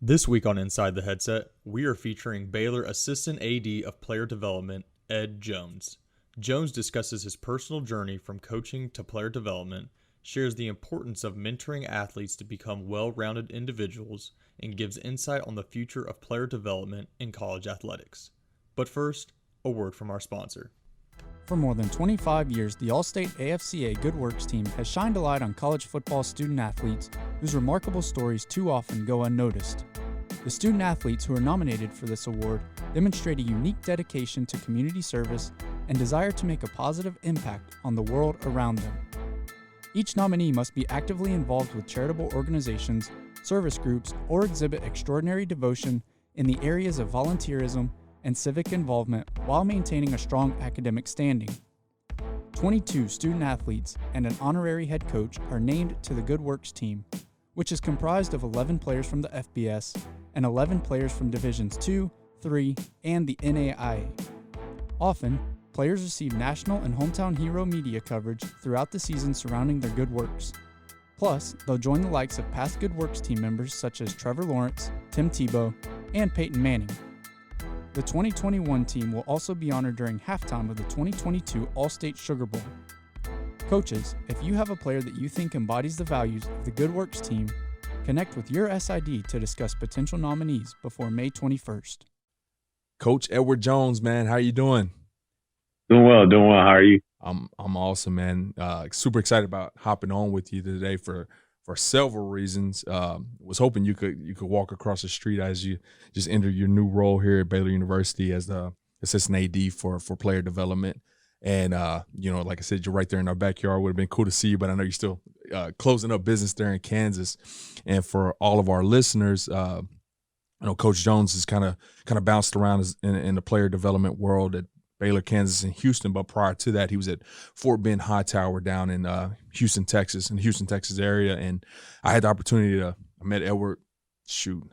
This week on Inside the Headset, we are featuring Baylor Assistant AD of Player Development, Ed Jones. Jones discusses his personal journey from coaching to player development, shares the importance of mentoring athletes to become well-rounded individuals, and gives insight on the future of player development in college athletics. But first, a word from our sponsor. For more than 25 years, the All-State AFCA Good Works team has shined a light on college football student-athletes whose remarkable stories too often go unnoticed. The student-athletes who are nominated for this award demonstrate a unique dedication to community service and desire to make a positive impact on the world around them. Each nominee must be actively involved with charitable organizations, service groups, or exhibit extraordinary devotion in the areas of volunteerism and civic involvement while maintaining a strong academic standing. 22 student-athletes and an honorary head coach are named to the Good Works team, which is comprised of 11 players from the FBS and 11 players from Divisions 2, 3, and the NAIA. Often, players receive national and hometown hero media coverage throughout the season surrounding their good works. Plus, they'll join the likes of past Good Works team members such as Trevor Lawrence, Tim Tebow, and Peyton Manning. The 2021 team will also be honored during halftime of the 2022 All-State Sugar Bowl. Coaches, if you have a player that you think embodies the values of the Good Works team, connect with your SID to discuss potential nominees before May 21st. Coach Edward Jones, man, how you doing? Doing well. How are you? I'm awesome, man. Super excited about hopping on with you today for several reasons. Was hoping you could walk across the street as you just enter your new role here at Baylor University as the assistant AD for player development. And like I said, you're right there in our backyard. Would have been cool to see you, but I know you're still closing up business there in Kansas. And for all of our listeners, Coach Jones has kind of bounced around in the player development world at Baylor, Kansas, and Houston. But prior to that, he was at Fort Bend Hightower down in Houston, Texas area. And I had the opportunity I met Edward,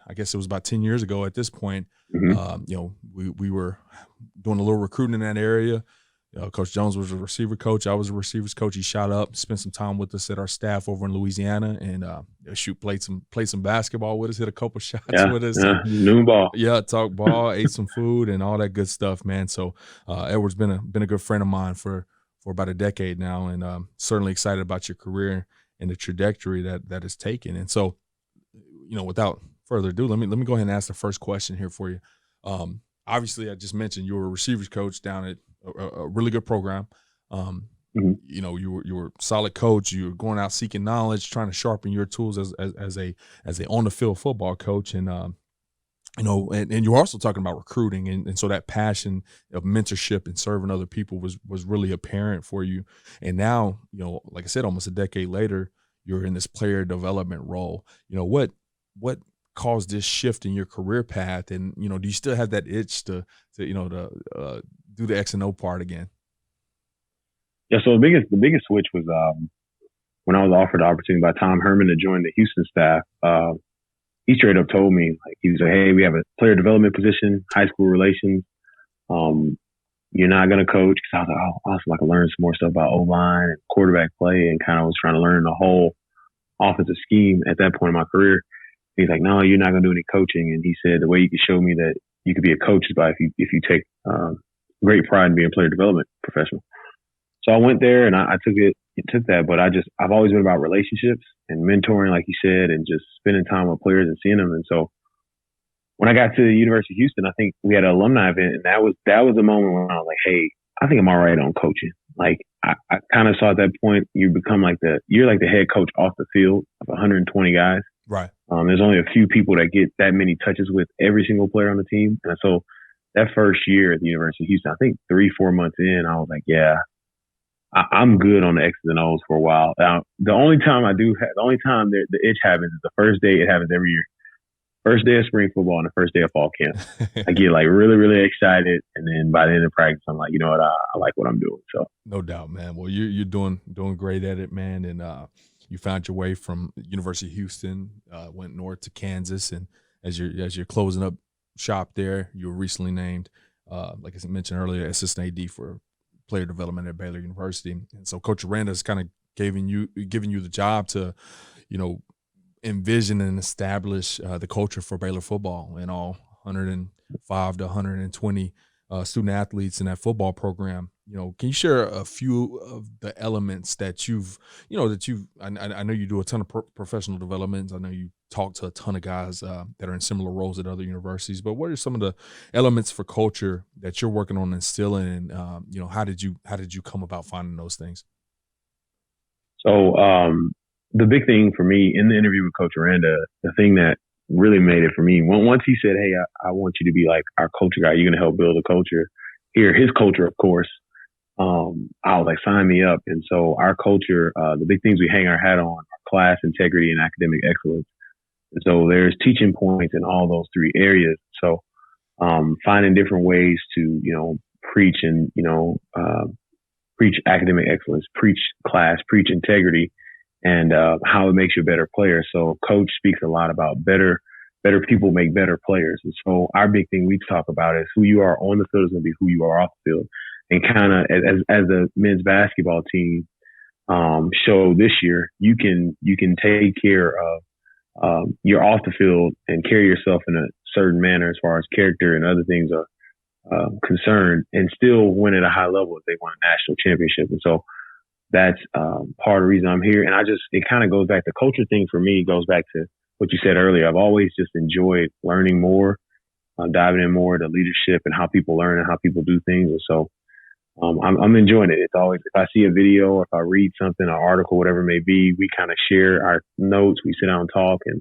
I guess it was about 10 years ago at this point. Mm-hmm. We were doing a little recruiting in that area. Coach Jones was a receiver coach. I was a receivers coach. He shot up, spent some time with us at our staff over in Louisiana, and played some basketball with us, hit a couple shots with us. Noon ball. Yeah, talk ball, ate some food, and all that good stuff, man. So Edward's been a good friend of mine for about a decade now, and certainly excited about your career and the trajectory that it's taken. And so, without further ado, let me go ahead and ask the first question here for you. Obviously, I just mentioned you were a receivers coach down at a really good program. Mm-hmm. You were a solid coach. You were going out seeking knowledge, trying to sharpen your tools as a on the field football coach, and and you're also talking about recruiting, and so that passion of mentorship and serving other people was really apparent for you. And now, like I said, almost a decade later, you're in this player development role. What caused this shift in your career path, and do you still have that itch to do the X and O part again? Yeah. So the biggest switch was when I was offered the opportunity by Tom Herman to join the Houston staff. He straight up told me, he was like, "Hey, we have a player development position, high school relations. You're not gonna coach." Because I was like, "Oh, awesome! I can learn some more stuff about O-line and quarterback play," and kind of was trying to learn the whole offensive scheme at that point in my career. He's like, "No, you're not gonna do any coaching." And he said the way you could show me that you could be a coach is by if you take great pride in being a player development professional. So I went there and I took that, but I've always been about relationships and mentoring, like you said, and just spending time with players and seeing them. And so when I got to the University of Houston, I think we had an alumni event, and that was the moment when I was like, "Hey, I think I'm all right on coaching." Like I kind of saw at that point you become you're like the head coach off the field of 120 guys. Right. There's only a few people that get that many touches with every single player on the team. And so that first year at the University of Houston, I think 3-4 months in, I was like, yeah, I'm good on the X's and O's for a while. Now, the only time the itch happens is the first day. It happens every year. First day of spring football and the first day of fall camp. I get really, really excited. And then by the end of practice, I'm like, you know what? I like what I'm doing. So no doubt, man. Well, you're doing great at it, man. And you found your way from University of Houston, went north to Kansas. And as you're closing up shop there, you were recently named, like I mentioned earlier, assistant AD for player development at Baylor University. And so Coach Aranda is kind of giving you the job to, envision and establish the culture for Baylor football and all 105 to 120 student athletes in that football program. Can you share a few of the elements that I know you do a ton of professional development. I know you talk to a ton of guys that are in similar roles at other universities, but what are some of the elements for culture that you're working on instilling, and how did you come about finding those things? So the big thing for me in the interview with Coach Aranda, the thing that really made it for me, once he said, "Hey, I want you to be like our culture guy. You're going to help build a culture here," his culture, of course. I was like, sign me up. And so our culture, the big things we hang our hat on are class integrity and academic excellence. And so there's teaching points in all those three areas. So finding different ways to, preach and, preach academic excellence, preach class, preach integrity, and how it makes you a better player. So coach speaks a lot about better people make better players. And so our big thing we talk about is who you are on the field is going to be who you are off the field. And kind of as the men's basketball team showed this year, you can take care of your off the field and carry yourself in a certain manner as far as character and other things are concerned, and still win at a high level if they won a national championship. And so that's part of the reason I'm here. And it kind of goes back, the culture thing for me goes back to what you said earlier. I've always just enjoyed learning more, diving in more to leadership and how people learn and how people do things. And so I'm enjoying it. It's always, if I see a video or if I read something, an article, whatever it may be, we kind of share our notes. We sit down and talk. And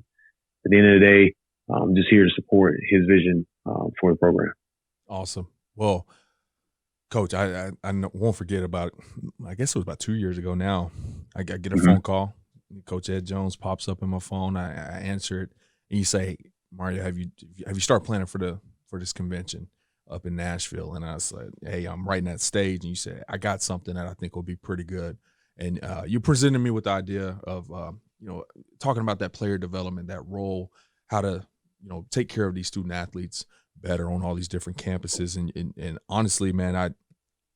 at the end of the day, I'm just here to support his vision for the program. Awesome. Well, Coach, I won't forget about, I guess it was about 2 years ago now. I get a phone call. Coach Ed Jones pops up in my phone. I answer it, and you say, "Mario, have you started planning for this convention up in Nashville?" And I said, "Hey, I'm right in that stage." And you said, "I got something that I think will be pretty good." And you presented me with the idea of talking about that player development, that role, how to take care of these student athletes better on all these different campuses. And honestly, man,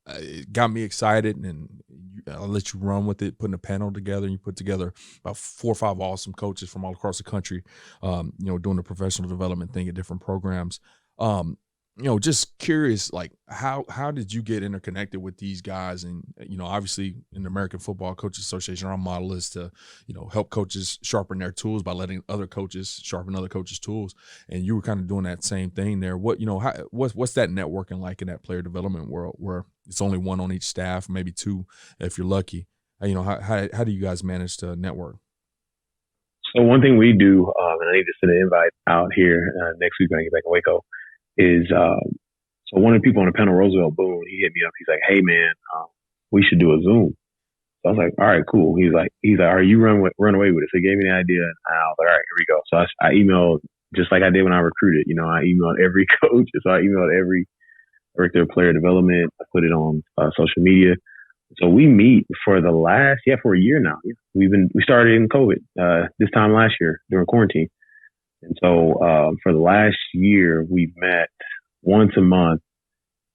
it got me excited, and I'll let you run with it, putting a panel together. And you put together about 4 or 5 awesome coaches from all across the country, doing the professional development thing at different programs. Just curious, like how did you get interconnected with these guys? And, obviously in the American Football Coaches Association, our model is to, help coaches sharpen their tools by letting other coaches sharpen other coaches' tools. And you were kind of doing that same thing there. What's that networking like in that player development world where it's only one on each staff, maybe 2 if you're lucky? How do you guys manage to network? So one thing we do, and I need to send an invite out here next week when I get back in Waco, is so one of the people on the panel, Roosevelt Boone, he hit me up. He's like, "Hey man, we should do a Zoom." So I was like, "All right, cool." He's like, "Are you run away with it?" So he gave me the idea, and I was like, "All right, here we go." So I emailed just like I did when I recruited. I emailed every coach. So I emailed every director of player development. I put it on social media. So we meet for for a year now. We started in COVID this time last year during quarantine. And so for the last year, we've met once a month,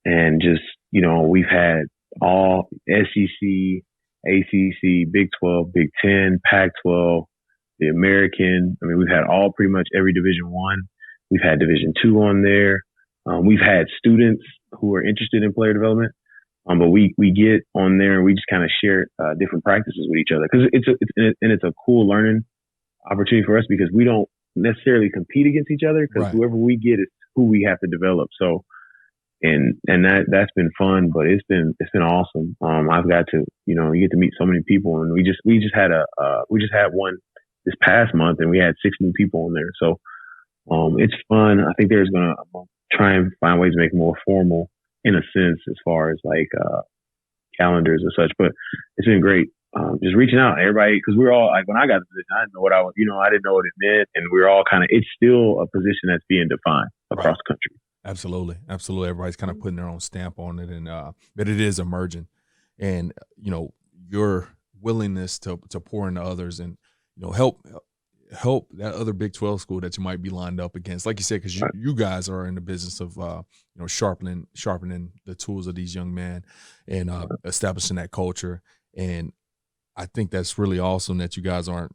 and just, we've had all SEC, ACC, Big 12, Big 10, Pac-12, the American. I mean, we've had all pretty much every Division I. We've had Division II on there. We've had students who are interested in player development. But we get on there and we just kind of share different practices with each other, because it's a cool learning opportunity for us, because we don't necessarily compete against each other, because whoever we get is who we have to develop. So, and that's been fun, but it's been awesome. I've got to, you get to meet so many people, and we just had one this past month, and we had 6 new people on there. So, it's fun. I think there's going to try and find ways to make it more formal in a sense, as far as like, calendars and such, but it's been great. Just reaching out to everybody, because we're all like, when I got the position, I didn't know what I didn't know what it meant, and we're all it's still a position that's being defined across the country. Absolutely. Everybody's kind of putting their own stamp on it, and but it is emerging, and your willingness to pour into others and help that other Big 12 school that you might be lined up against, like you said, because you guys are in the business of sharpening the tools of these young men and establishing that culture. And I think that's really awesome that you guys aren't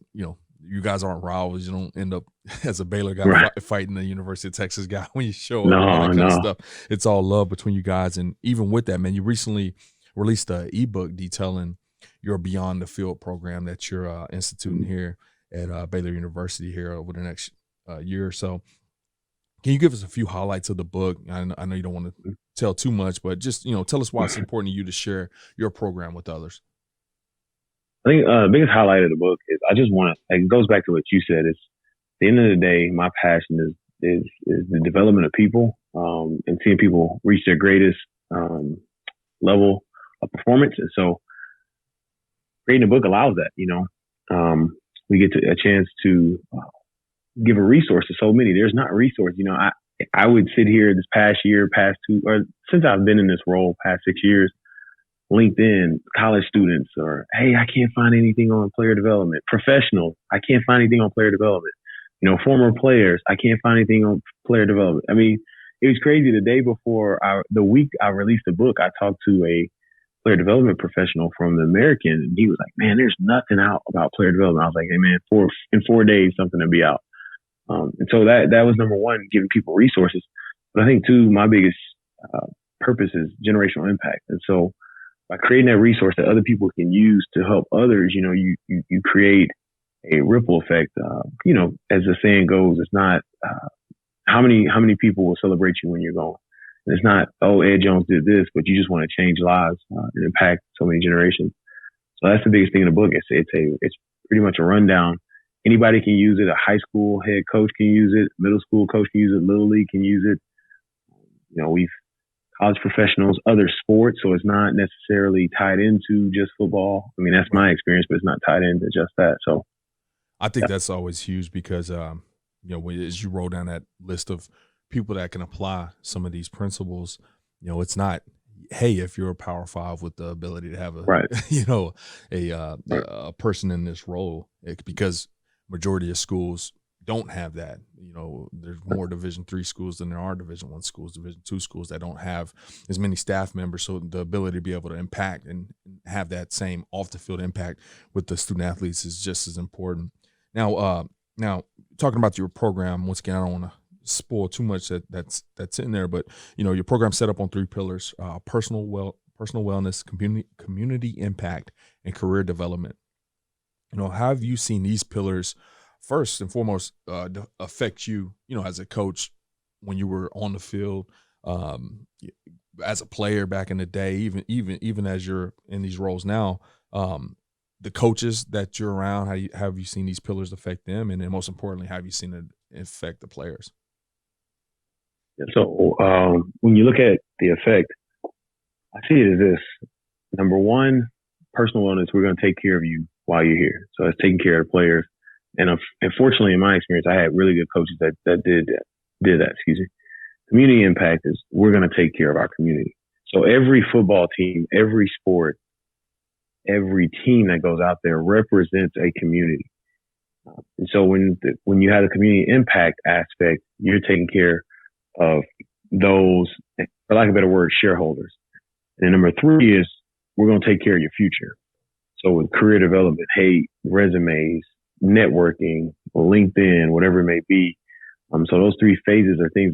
you guys aren't rivals. You don't end up as a Baylor guy Right. fighting the University of Texas guy when you show up and all No, that kind no. of stuff. It's all love between you guys. And even with that, man, you recently released an ebook detailing your Beyond the Field program that you're instituting here at Baylor University here over the next year or so. Can you give us a few highlights of the book? I know you don't want to tell too much, but just, tell us why it's important to you to share your program with others. I think the biggest highlight of the book is I just want to, it goes back to what you said. It's at the end of the day, my passion is the development of people and seeing people reach their greatest level of performance. And so creating a book allows that, we get a chance to give a resource to so many. There's not resource, I would sit here this past year, since I've been in this role, past 6 years, LinkedIn, college students, or, hey, I can't find anything on player development. Professionals, I can't find anything on player development. Former players, I can't find anything on player development. I mean, it was crazy. The day before, the week I released the book, I talked to a player development professional from the American, and he was like, man, there's nothing out about player development. I was like, hey, man, in 4 days, something will be out. And so that was number one, giving people resources. But I think, too, my biggest purpose is generational impact. And so by creating that resource that other people can use to help others, you create a ripple effect. As the saying goes, it's not how many people will celebrate you when you're gone. And it's not, oh, Ed Jones did this, but you just want to change lives and impact so many generations. So that's the biggest thing in the book. It's pretty much a rundown. Anybody can use it. A high school head coach can use it. Middle school coach can use it. Little league can use it. We've college professionals, other sports. So it's not necessarily tied into just football. I mean, that's my experience, but it's not tied into just that. So I think that's always huge because, as you roll down that list of people that can apply some of these principles, it's not, hey, if you're a Power 5 with the ability to have a person in this role, because majority of schools don't have that. There's more Division III schools than there are Division I schools, Division II schools that don't have as many staff members. So the ability to be able to impact and have that same off the field impact with the student athletes is just as important. Now talking about your program, once again, I don't want to spoil too much that's in there, but your program's set up on 3 pillars: personal wellness, community impact, and career development. How have you seen these pillars first and foremost affect you, as a coach when you were on the field, as a player back in the day, even as you're in these roles now, the coaches that you're around, how have you seen these pillars affect them? And then most importantly, how have you seen it affect the players? So when you look at the effect, I see it as this. Number one, personal wellness, we're going to take care of you while you're here. So it's taking care of the players. And unfortunately, in my experience, I had really good coaches that did that. Community impact is we're going to take care of our community. So every football team, every sport, every team that goes out there represents a community. And so when you have the community impact aspect, you're taking care of those, for lack of a better word, shareholders. And then number 3 is we're going to take care of your future. So with career development, hey, resumes, networking, LinkedIn, whatever it may be. So those 3 phases are things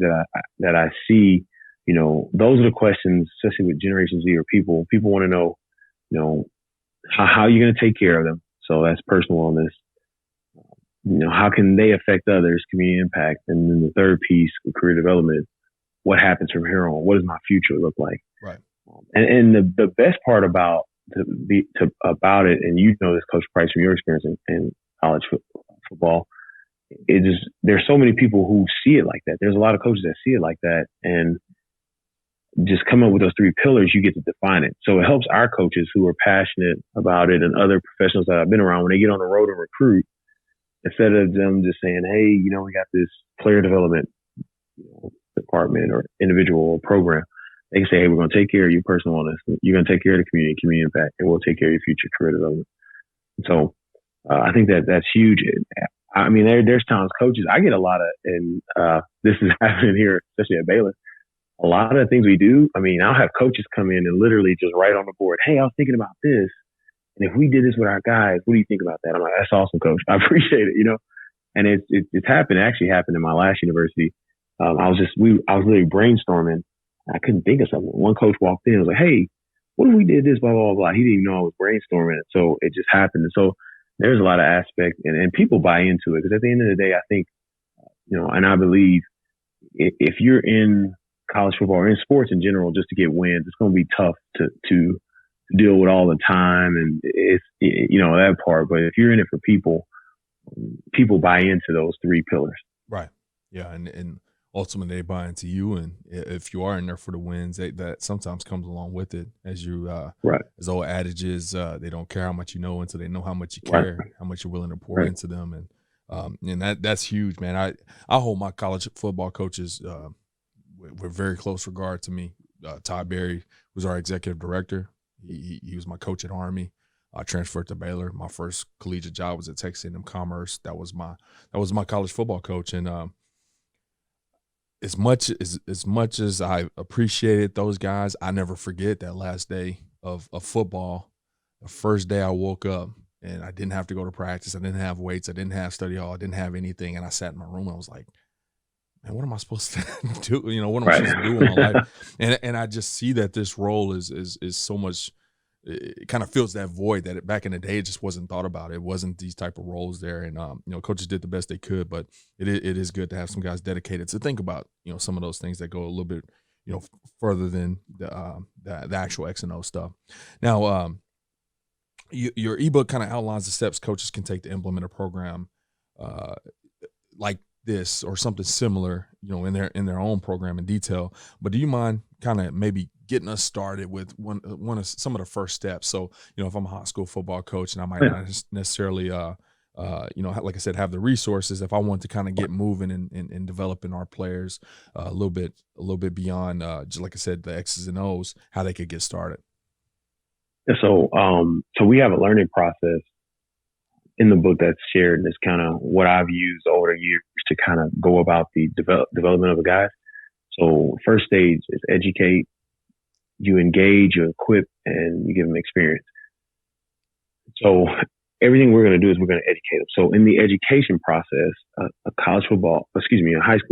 that I see. Those are the questions, especially with Generation Z or people want to know, how you're going to take care of them. So that's personal wellness. How can they affect others, community impact? And then the third piece, career development, what happens from here on? What does my future look like? Right. And the best part about it, and this, Coach Price, from your experience in college football, it just, there's so many people who see it like that. There's a lot of coaches that see it like that, and just come up with those 3 pillars, you get to define it. So it helps our coaches who are passionate about it and other professionals that I've been around when they get on the road and recruit, instead of them just saying, hey, we got this player development department or individual or program. They can say, hey, we're going to take care of your personal wellness. You're going to take care of the community impact, and we'll take care of your future career development. So I think that's huge. I mean, there's times coaches, I get a lot of, and this is happening here, especially at Baylor, a lot of the things we do, I mean, I'll have coaches come in and literally just write on the board, hey, I was thinking about this. And if we did this with our guys, what do you think about that? I'm like, that's awesome, coach. I appreciate it, you know? And it's happened. It actually happened in my last university. I was literally brainstorming. I couldn't think of something. One coach walked in and was like, hey, what if we did this, blah, blah, blah. He didn't even know I was brainstorming it. So it just happened. And so there's a lot of aspects and people buy into it because at the end of the day, I think, you know, and I believe if you're in college football or in sports in general, just to get wins, it's going to be tough to deal with all the time. And it's, you know, that part. But if you're in it for people, people buy into those three pillars. Right. Yeah. And ultimately they buy into you. And if you are in there for the wins, that sometimes comes along with it. As you, right. As old adage is, they don't care how much you know until they know how much you care, right. How much you're willing to pour into them. And that's huge, man. I hold my college football coaches with very close regard to me. Todd Berry was our executive director. He was my coach at Army. I transferred to Baylor. My first collegiate job was at Texas A&M Commerce. That was my college football coach. And as much as I appreciated those guys, I never forget that last day of football. The first day I woke up and I didn't have to go to practice. I didn't have weights. I didn't have study hall. I didn't have anything. And I sat in my room and I was like, man, what am I supposed to do? You know, what am I supposed to do with my life? And I just see that this role is so much. It kind of fills that void that back in the day it just wasn't thought about. It wasn't these type of roles there, and you know, coaches did the best they could. But it is good to have some guys dedicated to think about, you know, some of those things that go a little bit, you know, further than the actual X and O stuff. Now, your ebook kind of outlines the steps coaches can take to implement a program like this or something similar, you know, in their own program in detail. But do you mind kind of maybe getting us started with one of some of the first steps? So, you know, if I'm a high school football coach and I might not necessarily, you know, like I said, have the resources, if I want to kind of get moving and developing our players a little bit beyond, just like I said, the X's and O's, how they could get started. So we have a learning process in the book that's shared, and it's kind of what I've used over the years to kind of go about the development of a guy. So first stage is educate, you engage, you equip, and you give them experience. So everything we're going to do is we're going to educate them. So in the education process, a high school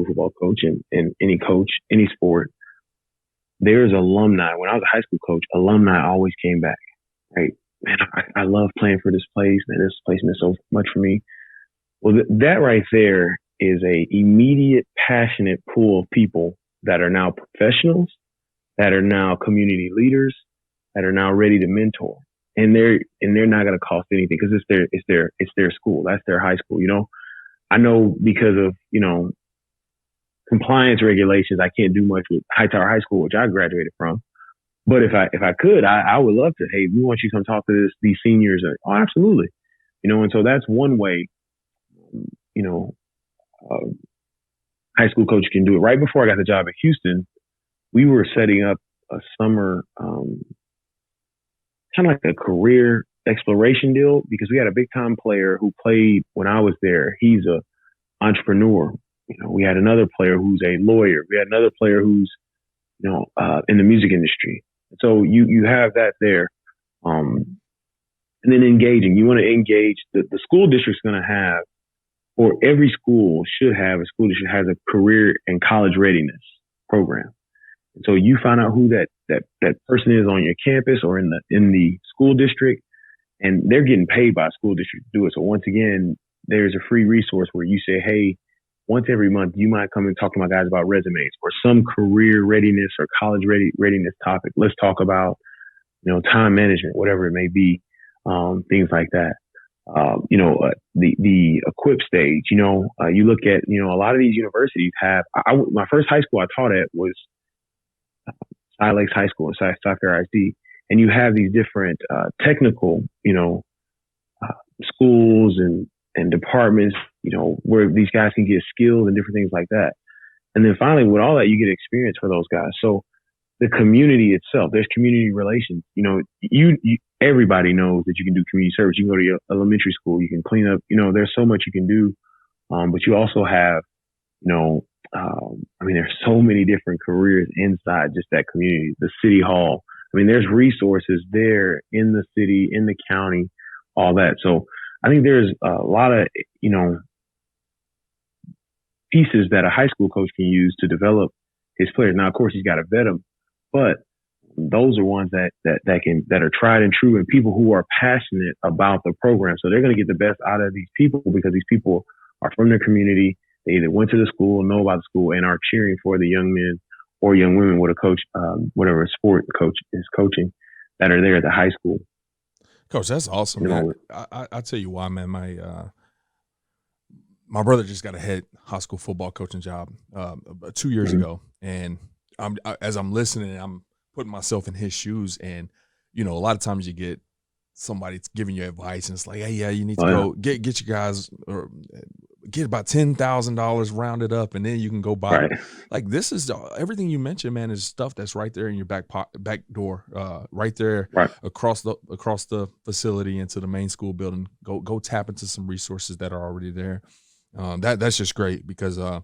football coach and any sport, there's alumni. When I was a high school coach, alumni always came back, right? Man, I love playing for this place. Man, this place meant so much for me. Well, that right there is a immediate, passionate pool of people that are now professionals, that are now community leaders, that are now ready to mentor, and they're not going to cost anything because it's their school. That's their high school. You know, I know because of, you know, compliance regulations, I can't do much with Hightower High School, which I graduated from. But if I could, I would love to. Hey, we want you to come talk to these seniors. Oh, absolutely. You know, and so that's one way, you know, high school coach can do it. Right before I got the job at Houston, we were setting up a summer, kind of like a career exploration deal, because we had a big time player who played when I was there. He's a entrepreneur. You know, we had another player who's a lawyer. We had another player who's, you know, in the music industry. So you have that there. And then engaging. You want to engage. The school district's going to have, or every school should have, a school district has a career and college readiness program. And so you find out who that person is on your campus or in the school district, and they're getting paid by a school district to do it. So once again, there's a free resource where you say, hey, once every month, you might come and talk to my guys about resumes or some career readiness or college readiness topic. Let's talk about, you know, time management, whatever it may be, things like that. You know, the equip stage, you know, you look at, you know, a lot of these universities have, my first high school I taught at was Sky Lakes High School, Cyfair IC. And you have these different technical, you know, schools and departments, you know, where these guys can get skills and different things like that. And then finally, with all that, you get experience for those guys. So the community itself, there's community relations. You know, everybody knows that you can do community service. You can go to your elementary school, you can clean up, you know, there's so much you can do. But you also have, you know, I mean, there's so many different careers inside just that community. The city hall, I mean, there's resources there in the city, in the county, all that. So I think there's a lot of, pieces that a high school coach can use to develop his players. Now, of course, he's got to vet them, but those are ones that are tried and true, and people who are passionate about the program. So they're going to get the best out of these people because these people are from their community. They either went to the school, know about the school, and are cheering for the young men or young women with a coach, whatever sport coach is coaching, that are there at the high school. Coach, that's awesome, man. I tell you why, man. My brother just got a head high school football coaching job 2 years ago, and as I'm listening, I'm putting myself in his shoes, and a lot of times you get somebody giving you advice, and it's like, hey, yeah, you need to go get your guys, or get about $10,000 rounded up, and then you can go buy. Right. Like, this is everything you mentioned, man, is stuff that's right there in your back door, right there, right, across the facility into the main school building. Go tap into some resources that are already there. That's just great because a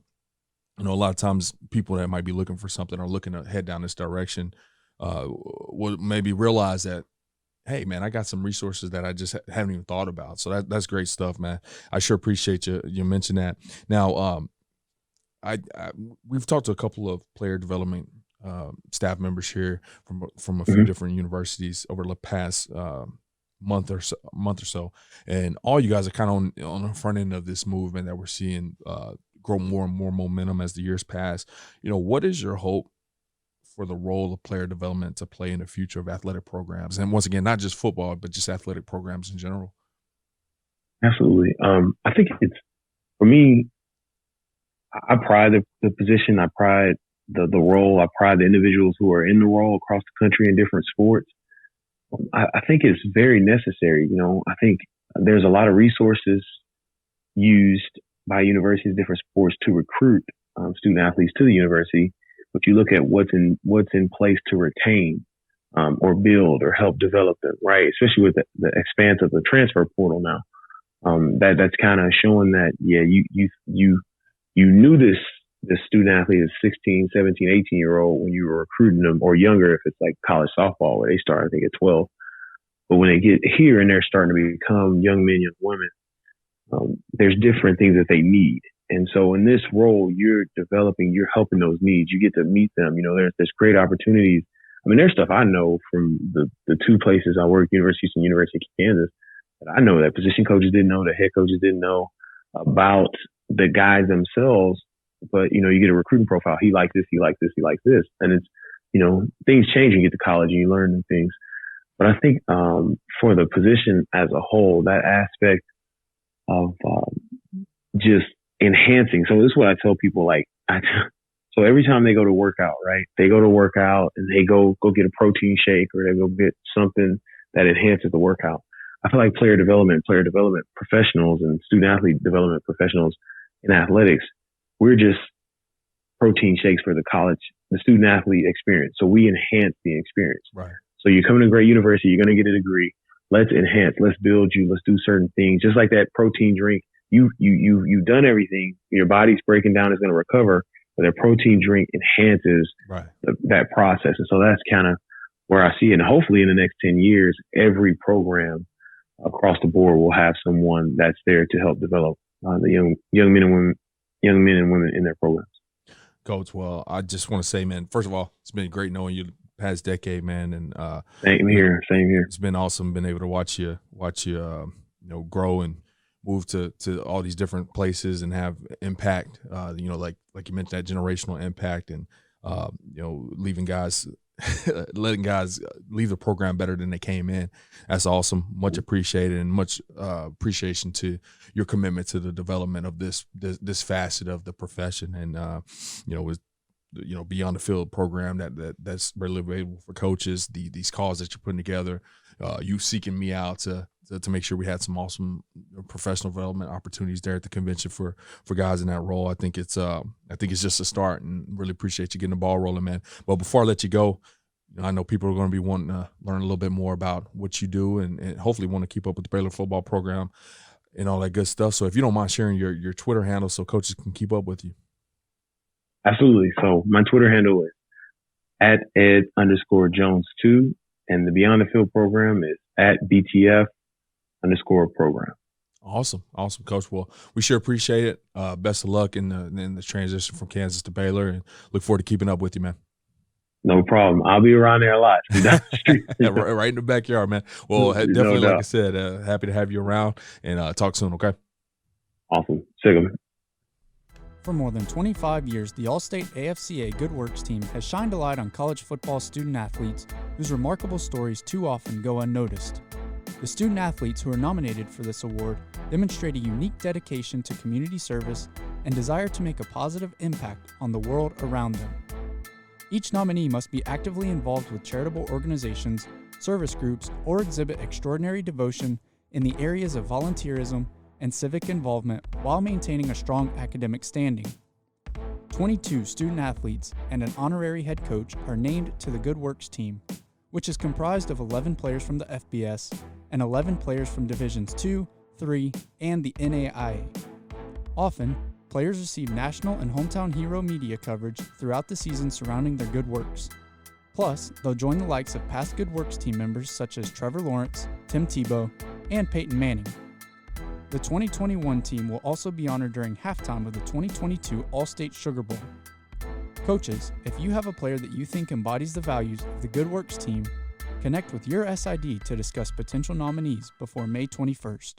lot of times people that might be looking for something or looking to head down this direction will maybe realize that, hey, man, I got some resources that I just haven't even thought about. So that's great stuff, man. I sure appreciate you mention that. Now, we've talked to a couple of player development staff members here from a few different universities over the past month or so, and all you guys are kind of on the front end of this movement that we're seeing grow more and more momentum as the years pass. What is your hope for the role of player development to play in the future of athletic programs? And once again, not just football, but just athletic programs in general. Absolutely. I think for me, I pride the position. I pride the role. I pride the individuals who are in the role across the country in different sports. I think it's very necessary. I think there's a lot of resources used by universities, different sports, to recruit student athletes to the university. But you look at what's in place to retain or build or help develop them, right? Especially with the expanse of the transfer portal now. That's kind of showing that, yeah, you knew this student athlete is 16, 17, 18-year-old when you were recruiting them, or younger if it's like college softball where they start, I think, at 12. But when they get here and they're starting to become young men, young women, there's different things that they need. And so in this role, you're developing, you're helping those needs. You get to meet them. There's great opportunities. I mean, there's stuff I know from the two places I worked, University of Houston, University of Kansas, that I know that position coaches didn't know, the head coaches didn't know about the guys themselves. But, you get a recruiting profile. He likes this, he likes this, he likes this. And it's, things change. You get to college and you learn new things. But I think for the position as a whole, that aspect of just enhancing. So this is what I tell people, so every time they go to work out, right? They go to work out and they go get a protein shake, or they go get something that enhances the workout. I feel like player development professionals and student athlete development professionals in athletics, we're just protein shakes for the student athlete experience. So we enhance the experience. Right. So you come to a great university, you're going to get a degree. Let's enhance, let's build you, let's do certain things. Just like that protein drink, you've done everything. Your body's breaking down, it's going to recover, but that protein drink enhances that process. And so that's kind of where I see it. And hopefully in the next 10 years, every program across the board will have someone that's there to help develop the young men and women in their programs. Coach, well, I just want to say, man, first of all, it's been great knowing you the past decade, man, and same here. It's been awesome being able to watch you grow and move to all these different places and have impact. Like you mentioned, that generational impact, and leaving guys. Letting guys leave the program better than they came in. That's awesome. Much appreciated, and much appreciation to your commitment to the development of this facet of the profession. And beyond the field program that's readily available for coaches, these calls that you're putting together, you seeking me out to make sure we had some awesome professional development opportunities there at the convention for guys in that role. I think it's just a start, and really appreciate you getting the ball rolling, man. But before I let you go, I know people are going to be wanting to learn a little bit more about what you do, and hopefully want to keep up with the Baylor football program and all that good stuff. So if you don't mind sharing your Twitter handle so coaches can keep up with you. Absolutely. So my Twitter handle is at ed_Jones2. And the Beyond the Field program is at BTF_program. Awesome, Coach. Well, we sure appreciate it. Best of luck in the transition from Kansas to Baylor, and look forward to keeping up with you, man. No problem. I'll be around there a lot. Right in the backyard, man. Well, definitely, like I said, happy to have you around, and talk soon, okay? Awesome. Sick of it. For more than 25 years, the All-State AFCA Good Works team has shined a light on college football student-athletes whose remarkable stories too often go unnoticed. The student-athletes who are nominated for this award demonstrate a unique dedication to community service and desire to make a positive impact on the world around them. Each nominee must be actively involved with charitable organizations, service groups, or exhibit extraordinary devotion in the areas of volunteerism and civic involvement while maintaining a strong academic standing. 22 student-athletes and an honorary head coach are named to the Good Works team, which is comprised of 11 players from the FBS and 11 players from Divisions 2, 3, and the NAIA. Often, players receive national and hometown hero media coverage throughout the season surrounding their good works. Plus, they'll join the likes of past Good Works team members such as Trevor Lawrence, Tim Tebow, and Peyton Manning. The 2021 team will also be honored during halftime of the 2022 All-State Sugar Bowl. Coaches, if you have a player that you think embodies the values of the Good Works team, connect with your SID to discuss potential nominees before May 21st.